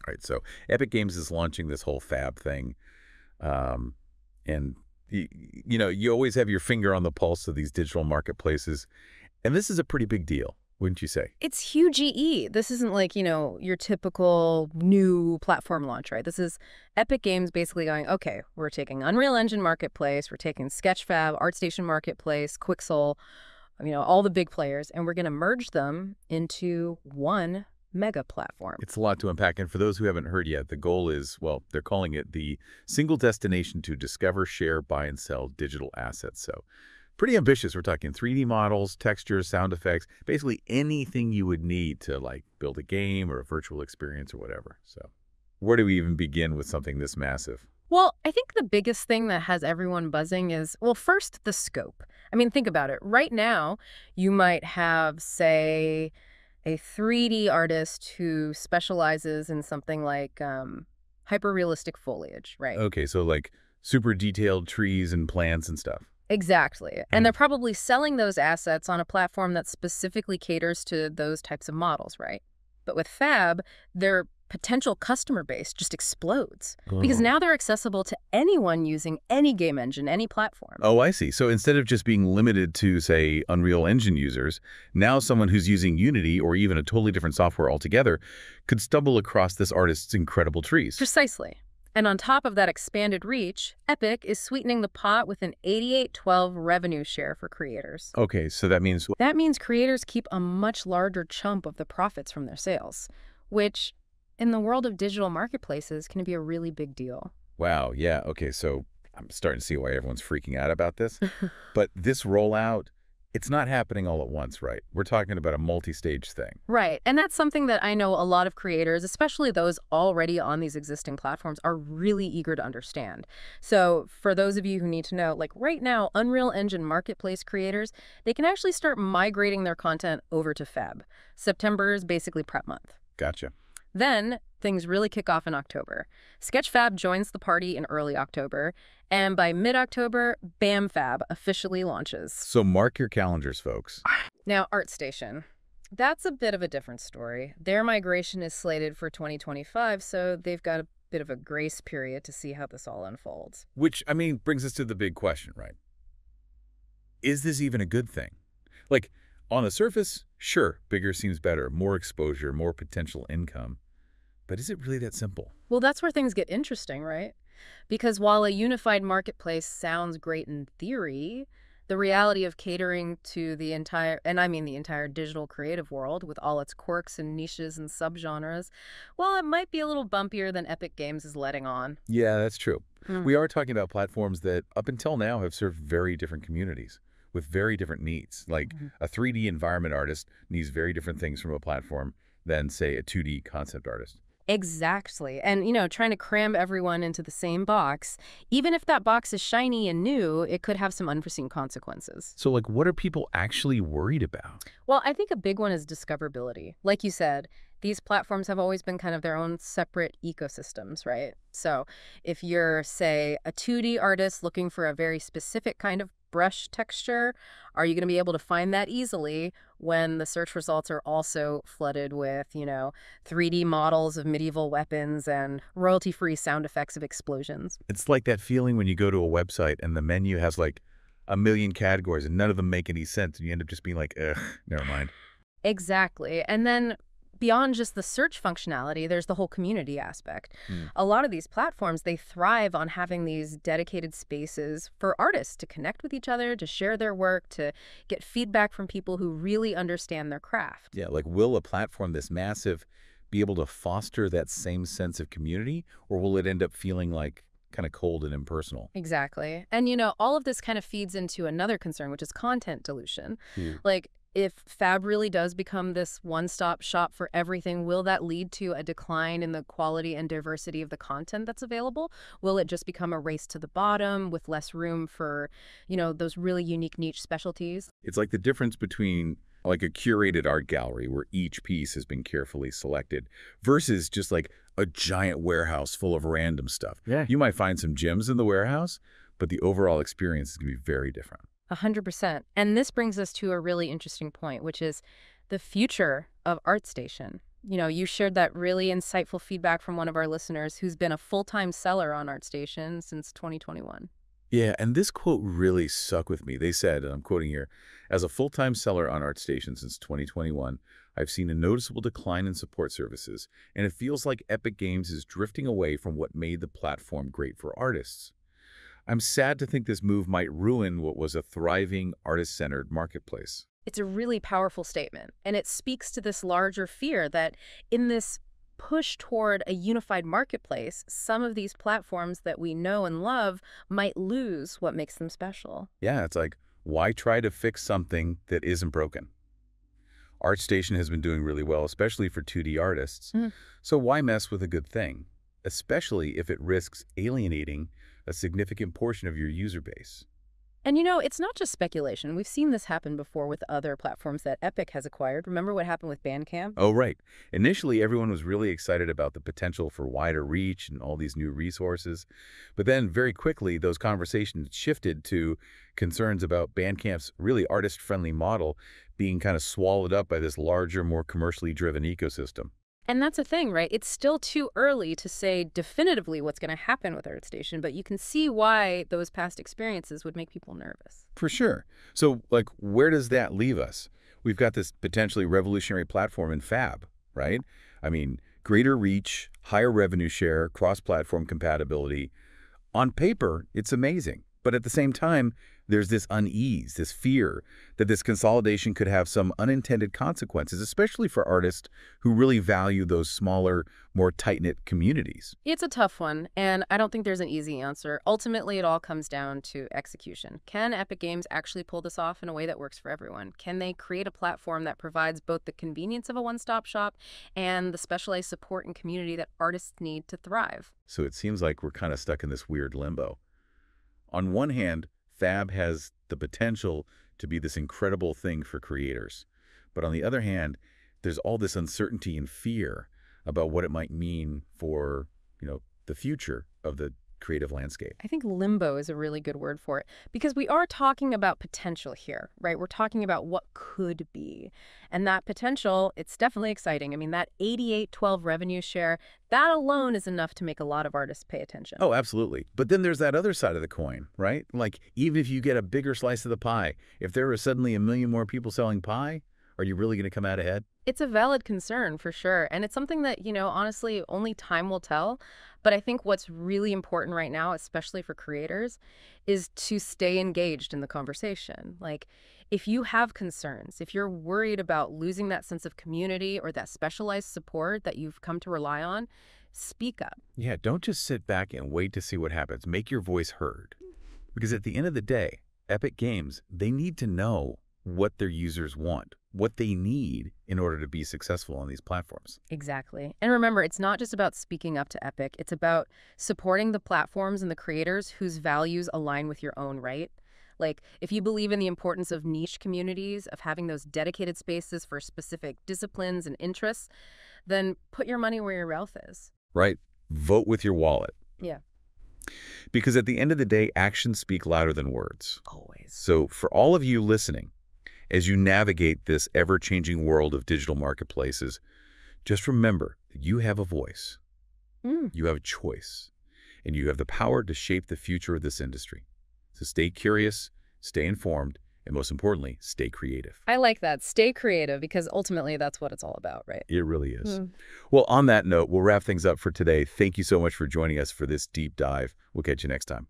Right. So Epic Games is launching this whole Fab thing. And, you always have your finger on the pulse of these digital marketplaces. And this is a pretty big deal, wouldn't you say? It's huge EE. This isn't like, your typical new platform launch, right? This is Epic Games basically going, okay, we're taking Unreal Engine Marketplace, we're taking Sketchfab, ArtStation Marketplace, Quixel, all the big players, and we're going to merge them into one mega platform. It's a lot to unpack. And for those who haven't heard yet, the goal is, well, they're calling it the single destination to discover, share, buy, and sell digital assets. So pretty ambitious. We're talking 3D models, textures, sound effects, basically anything you would need to build a game or a virtual experience or whatever. So where do we even begin with something this massive? Well, I think the biggest thing that has everyone buzzing is, well, first, the scope. I mean, think about it. Right now, you might have, say, a 3D artist who specializes in something like hyper-realistic foliage, right? Okay, so super detailed trees and plants and stuff. Exactly. And they're probably selling those assets on a platform that specifically caters to those types of models, right? But with Fab, their potential customer base just explodes because now they're accessible to anyone using any game engine, any platform. Oh, I see. So instead of just being limited to, say, Unreal Engine users, now someone who's using Unity or even a totally different software altogether could stumble across this artist's incredible trees. Precisely. And on top of that expanded reach, Epic is sweetening the pot with an 88/12 revenue share for creators. Okay, so that means... That means creators keep a much larger chunk of the profits from their sales, which, in the world of digital marketplaces, can be a really big deal. Wow, yeah, okay, so I'm starting to see why everyone's freaking out about this. But this rollout, it's not happening all at once, right? We're talking about a multi-stage thing. Right, and that's something that I know a lot of creators, especially those already on these existing platforms, are really eager to understand. So for those of you who need to know, right now, Unreal Engine Marketplace creators, they can actually start migrating their content over to Fab. September is basically prep month. Gotcha. Then things really kick off in October. Sketchfab joins the party in early October, and by mid-October, BAMFab officially launches. So mark your calendars, folks. Now, ArtStation. That's a bit of a different story. Their migration is slated for 2025, so they've got a bit of a grace period to see how this all unfolds. Which, brings us to the big question, right? Is this even a good thing? On the surface, sure, bigger seems better, more exposure, more potential income. But is it really that simple? Well, that's where things get interesting, right? Because while a unified marketplace sounds great in theory, the reality of catering to the entire, and I mean the entire digital creative world with all its quirks and niches and subgenres, well, it might be a little bumpier than Epic Games is letting on. Yeah, that's true. We are talking about platforms that up until now have served very different communities with very different needs. A 3D environment artist needs very different things from a platform than, say, a 2D concept artist. Exactly. And, trying to cram everyone into the same box, even if that box is shiny and new, it could have some unforeseen consequences. So, what are people actually worried about? Well, I think a big one is discoverability. Like you said, these platforms have always been kind of their own separate ecosystems, right? So if you're, say, a 2D artist looking for a very specific kind of brush texture, are you going to be able to find that easily when the search results are also flooded with, 3D models of medieval weapons and royalty-free sound effects of explosions? It's like that feeling when you go to a website and the menu has a million categories and none of them make any sense and you end up just being ugh, never mind. Exactly. And then beyond just the search functionality, there's the whole community aspect. A lot of these platforms, they thrive on having these dedicated spaces for artists to connect with each other, to share their work, to get feedback from people who really understand their craft. Yeah, will a platform this massive be able to foster that same sense of community, or will it end up feeling kind of cold and impersonal? Exactly. And, all of this kind of feeds into another concern, which is content dilution. If Fab really does become this one-stop shop for everything, will that lead to a decline in the quality and diversity of the content that's available? Will it just become a race to the bottom with less room for, those really unique niche specialties? It's like the difference between a curated art gallery where each piece has been carefully selected versus just a giant warehouse full of random stuff. Yeah. You might find some gems in the warehouse, but the overall experience is going to be very different. 100%. And this brings us to a really interesting point, which is the future of ArtStation. You shared that really insightful feedback from one of our listeners who's been a full-time seller on ArtStation since 2021. Yeah, and this quote really stuck with me. They said, and I'm quoting here, as a full-time seller on ArtStation since 2021, I've seen a noticeable decline in support services, and it feels like Epic Games is drifting away from what made the platform great for artists. I'm sad to think this move might ruin what was a thriving, artist-centered marketplace. It's a really powerful statement, and it speaks to this larger fear that in this push toward a unified marketplace, some of these platforms that we know and love might lose what makes them special. Yeah, it's like, why try to fix something that isn't broken? ArtStation has been doing really well, especially for 2D artists. Mm. So why mess with a good thing, especially if it risks alienating a significant portion of your user base? And it's not just speculation. We've seen this happen before with other platforms that Epic has acquired. Remember what happened with Bandcamp? Oh, right. Initially, everyone was really excited about the potential for wider reach and all these new resources. But then very quickly, those conversations shifted to concerns about Bandcamp's really artist-friendly model being kind of swallowed up by this larger, more commercially driven ecosystem. And that's a thing, right? It's still too early to say definitively what's going to happen with ArtStation, but you can see why those past experiences would make people nervous. For sure. So, like, where does that leave us? We've got this potentially revolutionary platform in Fab, right? I mean, greater reach, higher revenue share, cross-platform compatibility. On paper, it's amazing. But at the same time, there's this unease, this fear that this consolidation could have some unintended consequences, especially for artists who really value those smaller, more tight-knit communities. It's a tough one, and I don't think there's an easy answer. Ultimately, it all comes down to execution. Can Epic Games actually pull this off in a way that works for everyone? Can they create a platform that provides both the convenience of a one-stop shop and the specialized support and community that artists need to thrive? So it seems like we're kind of stuck in this weird limbo. On one hand, Fab has the potential to be this incredible thing for creators. But on the other hand, there's all this uncertainty and fear about what it might mean for, the future of the creative landscape. I think limbo is a really good word for it because we are talking about potential here, right? We're talking about what could be. And that potential, it's definitely exciting. I mean, that 88-12 revenue share, that alone is enough to make a lot of artists pay attention. Oh, absolutely. But then there's that other side of the coin, right? Like, even if you get a bigger slice of the pie, if there are suddenly a million more people selling pie, are you really going to come out ahead? It's a valid concern for sure. And it's something that, honestly, only time will tell. But I think what's really important right now, especially for creators, is to stay engaged in the conversation. Like, if you have concerns, if you're worried about losing that sense of community or that specialized support that you've come to rely on, speak up. Yeah, don't just sit back and wait to see what happens. Make your voice heard. Because at the end of the day, Epic Games, they need to know what their users want, what they need in order to be successful on these platforms. Exactly. And remember, it's not just about speaking up to Epic. It's about supporting the platforms and the creators whose values align with your own, right? Like, if you believe in the importance of niche communities, of having those dedicated spaces for specific disciplines and interests, then put your money where your mouth is. Right. Vote with your wallet. Yeah. Because at the end of the day, actions speak louder than words. Always. So for all of you listening, as you navigate this ever-changing world of digital marketplaces, just remember that you have a voice, you have a choice, and you have the power to shape the future of this industry. So stay curious, stay informed, and most importantly, stay creative. I like that. Stay creative, because ultimately that's what it's all about, right? It really is. Well, on that note, we'll wrap things up for today. Thank you so much for joining us for this deep dive. We'll catch you next time.